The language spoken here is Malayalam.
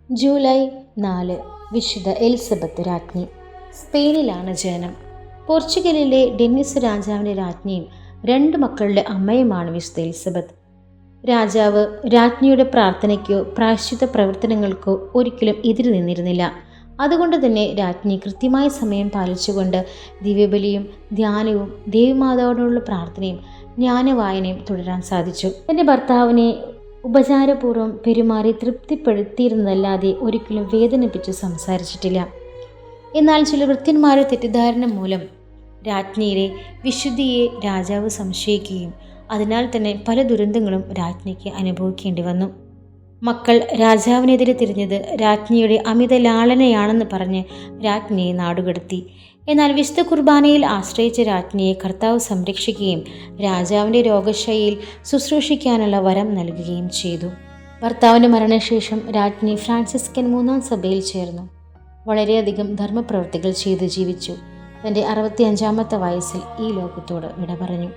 ജൂലൈ 4 വിശുദ്ധ എലിസബത്ത് രാജ്ഞി. സ്പെയിനിലാണ് ജനനം. പോർച്ചുഗലിലെ ഡെന്നിസ് രാജാവിൻ്റെ രാജ്ഞിയും 2 മക്കളുടെ അമ്മയുമാണ് വിശുദ്ധ എലിസബത്ത്. രാജാവ് രാജ്ഞിയുടെ പ്രാർത്ഥനയ്ക്കോ പ്രായശ്ചിത്ത പ്രവർത്തനങ്ങൾക്കോ ഒരിക്കലും എതിര് നിന്നിരുന്നില്ല. അതുകൊണ്ട് തന്നെ രാജ്ഞി കൃത്യമായ സമയം പാലിച്ചുകൊണ്ട് ദിവ്യബലിയും ധ്യാനവും ദേവിമാതാവിനോടുള്ള പ്രാർത്ഥനയും ജ്ഞാനവായനയും തുടരാൻ സാധിച്ചു. തൻ്റെ ഭർത്താവിനെ ഉപചാരപൂർവ്വം പെരുമാറി തൃപ്തിപ്പെടുത്തിയിരുന്നതല്ലാതെ ഒരിക്കലും വേദനിപ്പിച്ച് സംസാരിച്ചിട്ടില്ല. എന്നാൽ ചില ഭൃത്യന്മാരുടെ തെറ്റിദ്ധാരണ മൂലം രാജ്ഞിയുടെ വിശുദ്ധിയെ രാജാവ് സംശയിക്കുകയും അതിനാൽ തന്നെ പല ദുരന്തങ്ങളും രാജ്ഞിക്ക് അനുഭവിക്കേണ്ടി വന്നു. മക്കൾ രാജാവിനെതിരെ തിരിഞ്ഞത് രാജ്ഞിയുടെ അമിത ലാളനയാണെന്ന് പറഞ്ഞ് രാജ്ഞിയെ നാടുകടത്തി. എന്നാൽ വിശുദ്ധ കുർബാനയിൽ ആശ്രയിച്ച രാജ്ഞിയെ കർത്താവ് സംരക്ഷിക്കുകയും രാജാവിൻ്റെ രോഗശൈലിയിൽ ശുശ്രൂഷിക്കാനുള്ള വരം നൽകുകയും ചെയ്തു. ഭർത്താവിൻ്റെ മരണശേഷം രാജ്ഞി ഫ്രാൻസിസ്കൻ 3-ാം സഭയിൽ ചേർന്നു. വളരെയധികം ധർമ്മപ്രവൃത്തികൾ ചെയ്ത് ജീവിച്ചു. തൻ്റെ 65-ാമത്തെ വയസ്സിൽ ഈ ലോകത്തോട് വിട പറഞ്ഞു.